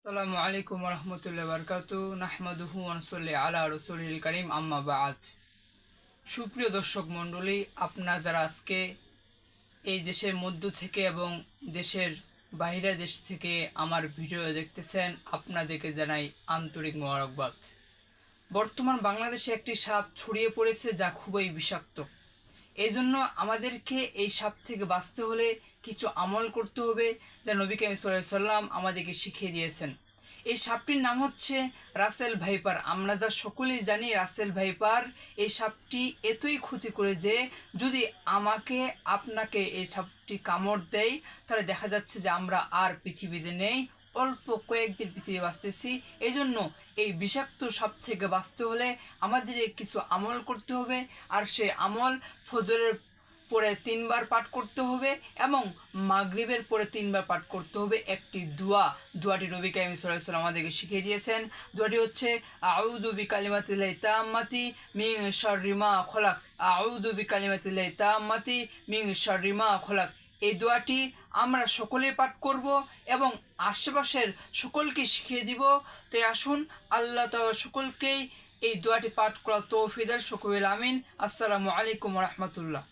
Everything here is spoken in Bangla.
আসসালামু আলাইকুম রহমতুল্লাহ বারকাতু নাহমাদুহু ওয়ানসল্লি আলা রসুলিল করিম আম্মা বাদ। সুপ্রিয় দর্শক মণ্ডলী, আপনারা যারা আজকে এই দেশের মধ্য থেকে এবং দেশের বাইরে দেশ থেকে আমার ভিডিও দেখতেছেন, আপনাদেরকে জানাই আন্তরিক মোবারকবাদ। বর্তমান বাংলাদেশে একটি সাপ ছড়িয়ে পড়েছে যা খুবই বিষাক্ত। এই জন্য আমাদেরকে এই সাপ থেকে বাঁচতে হলে কিছু আমল করতে হবে, যা নবী করিম সাল্লাল্লাহু আলাইহি ওয়াসাল্লাম আমাদেরকে শিখিয়ে দিয়েছেন। এই সাপটির নাম হচ্ছে রাসেল ভাইপার। আমরা যা সকলেই জানি রাসেল ভাইপার এই সাপটি এতই ক্ষতি করে যে যদি আপনাকে এই সাপটি কামড় দেয় তাহলে দেখা যাচ্ছে যে আমরা আর পৃথিবীতে নেই, অল্প কয়েকদিন পৃথিবী বাঁচতেছি। এই জন্য এই বিষাক্ত সাপ থেকে বাঁচতে হলে আমাদের কিছু আমল করতে হবে, আর সে আমল ফজরের পরে 3 বার পাঠ করতে হবে এবং মাগরিবের পরে 3 বার পাঠ করতে হবে। একটি দোয়াটি নবী কারীম সাল্লাল্লাহু আলাইহি ওয়াসাল্লাম আমাদেরকে শিখিয়ে দিয়েছেন। দোয়াটি হচ্ছে আউযু বিকালিমাতিল্লাহি তাম্মাতি মিন শাররি মা খলাক, আউযু বিকালিমাতিল্লাহি তাম্মাতি মিন শাররি মা খলাক। এই দোয়াটি আমরা সকলেই পাঠ করব এবং আশেপাশের সকলকে শিখিয়ে দিব। তাই আসুন আল্লাহ তাআলা সকলকেই এই দোয়াটি পাঠ করার তৌফিক দান। সকলে আমিন। আসসালামু আলাইকুম ওয়া রাহমাতুল্লাহ।